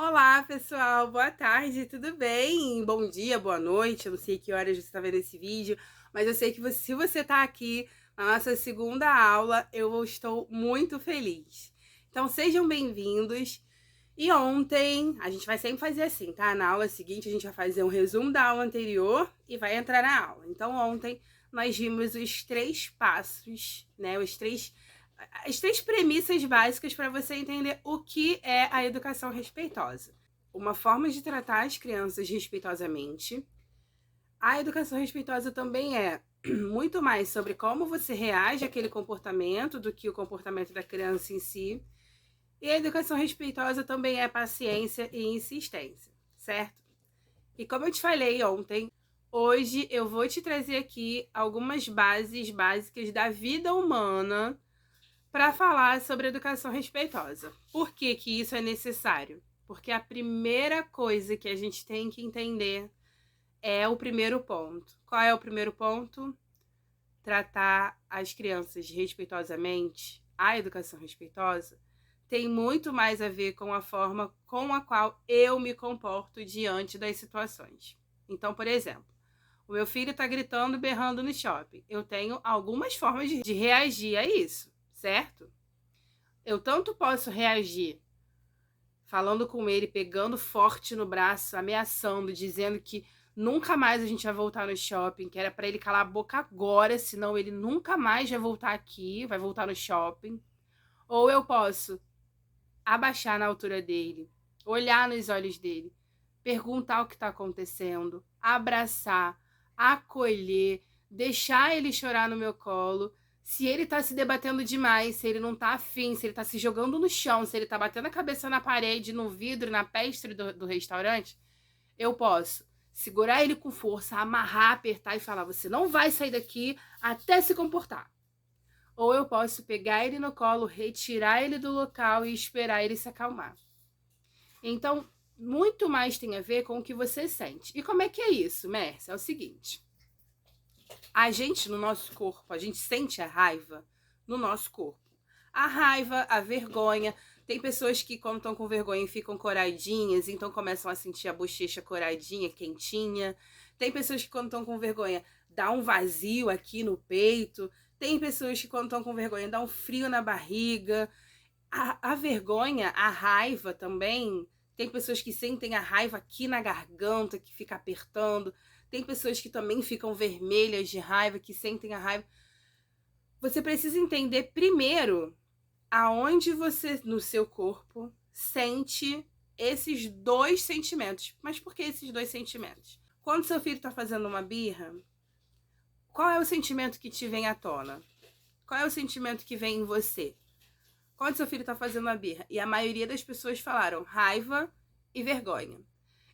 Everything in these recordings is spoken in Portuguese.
Olá, pessoal. Boa tarde, tudo bem? Bom dia, boa noite. Eu não sei que horas você está vendo esse vídeo, mas eu sei que se você está aqui na nossa segunda aula, eu estou muito feliz. Então, sejam bem-vindos. E ontem, a gente vai sempre fazer assim, tá? Na aula seguinte, a gente vai fazer um resumo da aula anterior e vai entrar na aula. Então, ontem, nós vimos os três passos, né? As três premissas básicas para você entender o que é a educação respeitosa. Uma forma de tratar as crianças respeitosamente. A educação respeitosa também é muito mais sobre como você reage àquele comportamento do que o comportamento da criança em si. E a educação respeitosa também é paciência e insistência, certo? E como eu te falei ontem, hoje eu vou te trazer aqui algumas bases básicas da vida humana para falar sobre educação respeitosa. Por que que isso é necessário? Porque a primeira coisa que a gente tem que entender é o primeiro ponto. Qual é o primeiro ponto? Tratar as crianças respeitosamente, a educação respeitosa, tem muito mais a ver com a forma com a qual eu me comporto diante das situações. Então, por exemplo, o meu filho está gritando, berrando no shopping. Eu tenho algumas formas de reagir a isso, certo? Eu tanto posso reagir falando com ele, pegando forte no braço, ameaçando, dizendo que nunca mais a gente vai voltar no shopping, que era para ele calar a boca agora, senão ele nunca mais vai voltar aqui, vai voltar no shopping. Ou eu posso abaixar na altura dele, olhar nos olhos dele, perguntar o que está acontecendo, abraçar, acolher, deixar ele chorar no meu colo. Se ele tá se debatendo demais, se ele não tá afim, se ele tá se jogando no chão, se ele tá batendo a cabeça na parede, no vidro, na pestre do restaurante, eu posso segurar ele com força, amarrar, apertar e falar: você não vai sair daqui até se comportar. Ou eu posso pegar ele no colo, retirar ele do local e esperar ele se acalmar. Então, muito mais tem a ver com o que você sente. E como é que é isso, Mércia? É o seguinte: a gente, no nosso corpo, a gente sente a raiva no nosso corpo. A raiva, a vergonha. Tem pessoas que, quando estão com vergonha, ficam coradinhas, então começam a sentir a bochecha coradinha, quentinha. Tem pessoas que, quando estão com vergonha, dá um vazio aqui no peito. Tem pessoas que, quando estão com vergonha, dá um frio na barriga. A vergonha, a raiva também. Tem pessoas que sentem a raiva aqui na garganta, que fica apertando. Tem pessoas que também ficam vermelhas de raiva, que sentem a raiva. Você precisa entender primeiro aonde você, no seu corpo, sente esses dois sentimentos. Mas por que esses dois sentimentos? Quando seu filho está fazendo uma birra, qual é o sentimento que te vem à tona? Qual é o sentimento que vem em você? Quando seu filho está fazendo uma birra? E a maioria das pessoas falaram raiva e vergonha.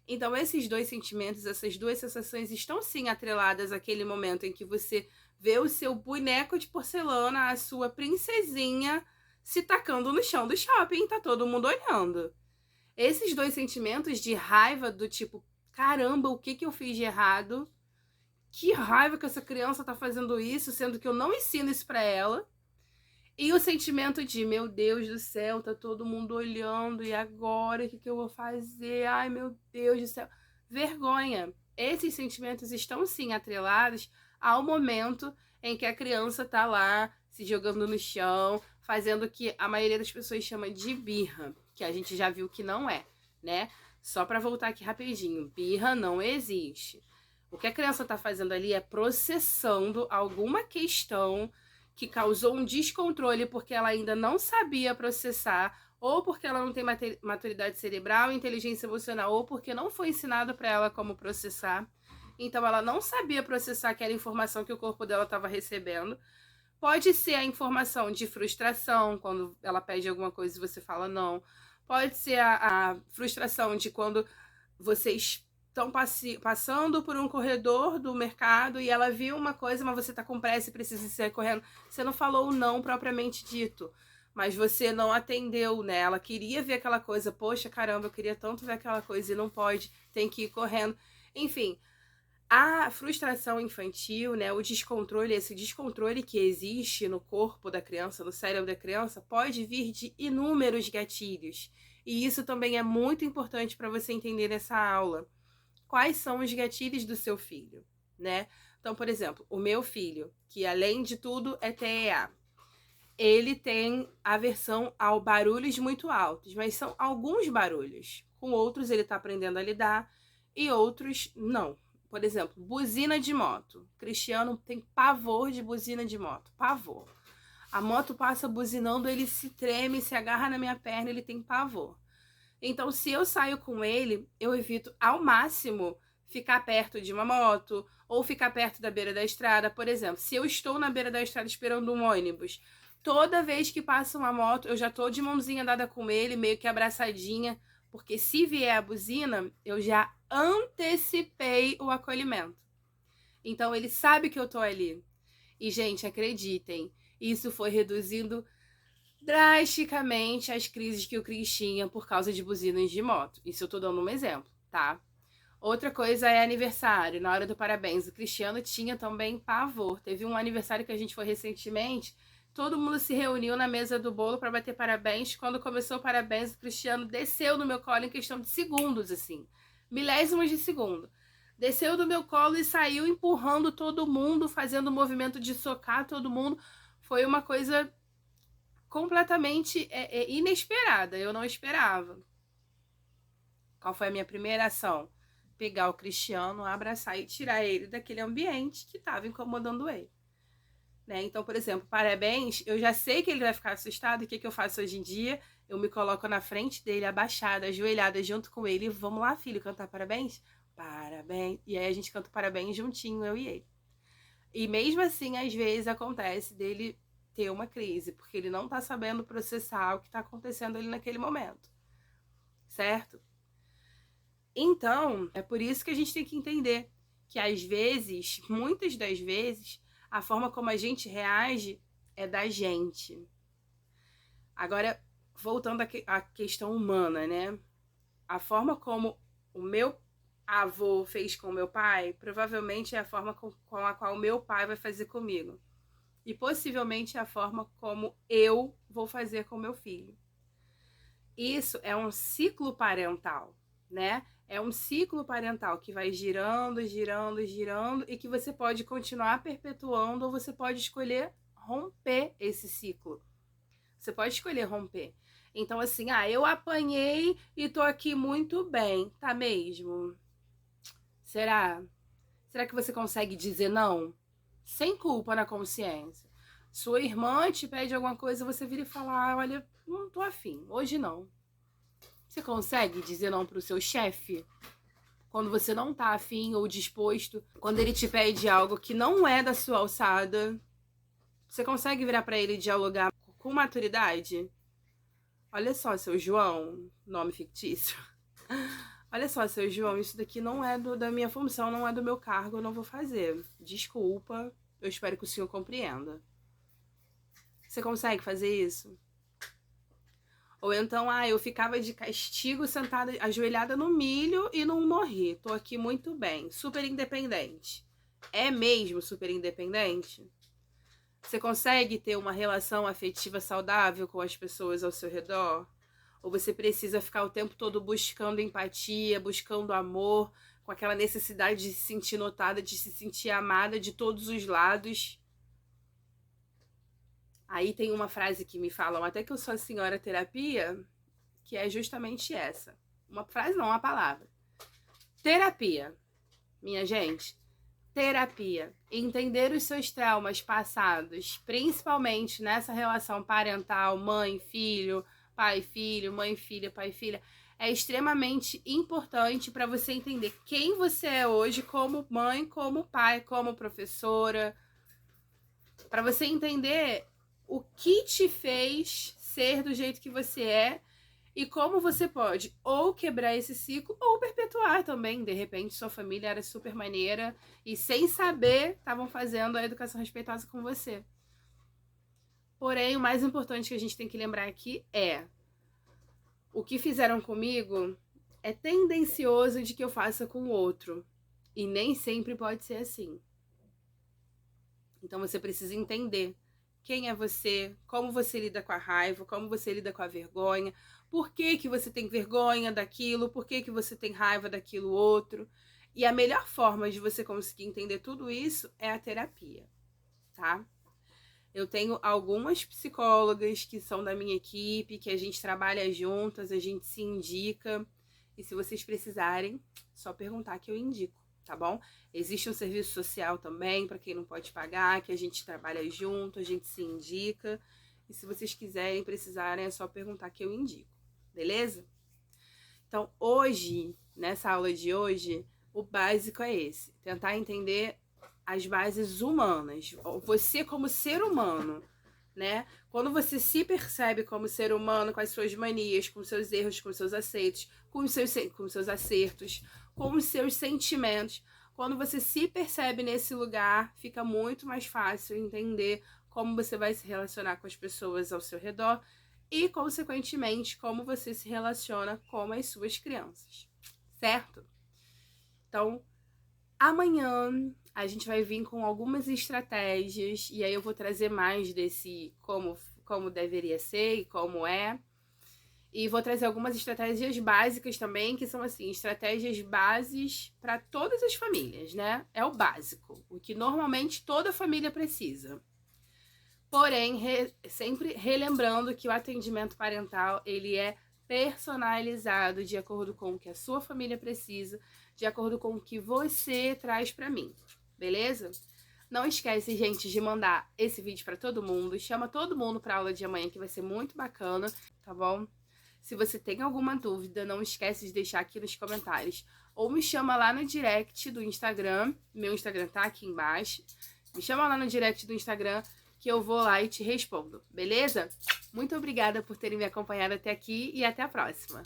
Então, esses dois sentimentos, essas duas sensações estão sim atreladas àquele momento em que você vê o seu boneco de porcelana, a sua princesinha, se tacando no chão do shopping, tá todo mundo olhando. Esses dois sentimentos de raiva, do tipo, caramba, o que eu fiz de errado? Que raiva que essa criança tá fazendo isso, sendo que eu não ensino isso pra ela. E o sentimento de, meu Deus do céu, tá todo mundo olhando, e agora o que eu vou fazer? Ai, meu Deus do céu. Vergonha. Esses sentimentos estão sim atrelados ao momento em que a criança tá lá se jogando no chão, fazendo o que a maioria das pessoas chama de birra, que a gente já viu que não é, né? Só para voltar aqui rapidinho, birra não existe. O que a criança tá fazendo ali é processando alguma questão que causou um descontrole porque ela ainda não sabia processar, ou porque ela não tem maturidade cerebral, inteligência emocional, ou porque não foi ensinado para ela como processar. Então ela não sabia processar aquela informação que o corpo dela estava recebendo. Pode ser a informação de frustração, quando ela pede alguma coisa e você fala não. Pode ser a frustração de quando vocês estão passando por um corredor do mercado e ela viu uma coisa, mas você está com pressa e precisa sair correndo. Você não falou o não propriamente dito, mas você não atendeu, né? Ela queria ver aquela coisa, poxa, caramba, eu queria tanto ver aquela coisa e não pode, tem que ir correndo. Enfim, a frustração infantil, né, o descontrole, esse descontrole que existe no corpo da criança, no cérebro da criança, pode vir de inúmeros gatilhos. E isso também é muito importante para você entender nessa aula. Quais são os gatilhos do seu filho, né? Então, por exemplo, o meu filho, que além de tudo é TEA, ele tem aversão a barulhos muito altos, mas são alguns barulhos. Com outros ele está aprendendo a lidar e outros não. Por exemplo, buzina de moto. Cristiano tem pavor de buzina de moto. Pavor. A moto passa buzinando, ele se treme, se agarra na minha perna, ele tem pavor. Então, se eu saio com ele, eu evito ao máximo ficar perto de uma moto ou ficar perto da beira da estrada. Por exemplo, se eu estou na beira da estrada esperando um ônibus, toda vez que passa uma moto, eu já tô de mãozinha dada com ele, meio que abraçadinha, porque se vier a buzina, eu já antecipei o acolhimento. Então, ele sabe que eu tô ali. E, gente, acreditem, isso foi reduzindo drasticamente as crises que o Cris tinha por causa de buzinas de moto. Isso eu tô dando um exemplo, tá? Outra coisa é aniversário, na hora do parabéns. O Cristiano tinha também pavor. Teve um aniversário que a gente foi recentemente, todo mundo se reuniu na mesa do bolo para bater parabéns. Quando começou o parabéns, o Cristiano desceu no meu colo em questão de segundos, assim, milésimos de segundo. Desceu do meu colo e saiu empurrando todo mundo, fazendo o movimento de socar todo mundo. Foi uma coisa completamente inesperada, eu não esperava. Qual foi a minha primeira ação? Pegar o Cristiano, abraçar e tirar ele daquele ambiente que estava incomodando ele. Né? Então, por exemplo, parabéns, eu já sei que ele vai ficar assustado, e o que eu faço hoje em dia? Eu me coloco na frente dele, abaixada, ajoelhada junto com ele, vamos lá, filho, cantar parabéns? Parabéns. E aí a gente canta parabéns juntinho, eu e ele. E mesmo assim, às vezes acontece dele ter uma crise, porque ele não tá sabendo processar o que tá acontecendo ali naquele momento. Certo? Então, é por isso que a gente tem que entender que às vezes, muitas das vezes, a forma como a gente reage é da gente. Agora, voltando à questão humana, né? A forma como o meu avô fez com o meu pai, provavelmente é a forma com a qual o meu pai vai fazer comigo. E possivelmente é a forma como eu vou fazer com meu filho. Isso é um ciclo parental, né? É um ciclo parental que vai girando, girando, girando e que você pode continuar perpetuando ou você pode escolher romper esse ciclo. Você pode escolher romper. Então, assim, eu apanhei e tô aqui muito bem, tá mesmo? Será? Será que você consegue dizer não? Sem culpa na consciência. Sua irmã te pede alguma coisa, você vira e fala, olha, não tô afim, hoje não. Você consegue dizer não pro seu chefe? Quando você não tá afim ou disposto, quando ele te pede algo que não é da sua alçada, você consegue virar pra ele e dialogar com maturidade? Olha só, seu João, nome fictício. Olha só, seu João, isso daqui não é da minha função, não é do meu cargo, eu não vou fazer. Desculpa, eu espero que o senhor compreenda. Você consegue fazer isso? Ou então, eu ficava de castigo sentada, ajoelhada no milho e não morri. Tô aqui muito bem, super independente. É mesmo super independente? Você consegue ter uma relação afetiva saudável com as pessoas ao seu redor? Ou você precisa ficar o tempo todo buscando empatia, buscando amor, com aquela necessidade de se sentir notada, de se sentir amada de todos os lados? Aí tem uma frase que me falam, até que eu sou a senhora terapia, que é justamente essa. Uma frase não, uma palavra. Terapia. Minha gente, terapia. Entender os seus traumas passados, principalmente nessa relação parental, mãe, filho, pai, filho, mãe, filha, pai, filha, é extremamente importante para você entender quem você é hoje como mãe, como pai, como professora, para você entender o que te fez ser do jeito que você é e como você pode ou quebrar esse ciclo ou perpetuar também. De repente, sua família era super maneira e, sem saber, estavam fazendo a educação respeitosa com você. Porém, o mais importante que a gente tem que lembrar aqui é: o que fizeram comigo é tendencioso de que eu faça com o outro. E nem sempre pode ser assim. Então você precisa entender quem é você, como você lida com a raiva, como você lida com a vergonha, por que que você tem vergonha daquilo, por que que você tem raiva daquilo outro. E a melhor forma de você conseguir entender tudo isso é a terapia, tá? Eu tenho algumas psicólogas que são da minha equipe, que a gente trabalha juntas, a gente se indica. E se vocês precisarem, só perguntar que eu indico, tá bom? Existe um serviço social também, para quem não pode pagar, que a gente trabalha junto, a gente se indica. E se vocês quiserem, precisarem, é só perguntar que eu indico, beleza? Então, hoje, nessa aula de hoje, o básico é esse. Tentar entender as bases humanas. Você como ser humano, né? Quando você se percebe como ser humano, com as suas manias, com seus erros, com seus acertos, com os seus acertos, com os seus sentimentos, quando você se percebe nesse lugar, fica muito mais fácil entender como você vai se relacionar com as pessoas ao seu redor e, consequentemente, como você se relaciona com as suas crianças, certo? Então, amanhã a gente vai vir com algumas estratégias e aí eu vou trazer mais desse como deveria ser e como é. E vou trazer algumas estratégias básicas também, que são assim, estratégias bases para todas as famílias, né? É o básico, o que normalmente toda família precisa. Porém, sempre relembrando que o atendimento parental, ele é personalizado de acordo com o que a sua família precisa, de acordo com o que você traz para mim, beleza? Não esquece, gente, de mandar esse vídeo para todo mundo, chama todo mundo para aula de amanhã que vai ser muito bacana, tá bom? Se você tem alguma dúvida, não esquece de deixar aqui nos comentários ou me chama lá no direct do Instagram, meu Instagram tá aqui embaixo. Me chama lá no direct do Instagram que eu vou lá e te respondo, beleza? Muito obrigada por terem me acompanhado até aqui e até a próxima!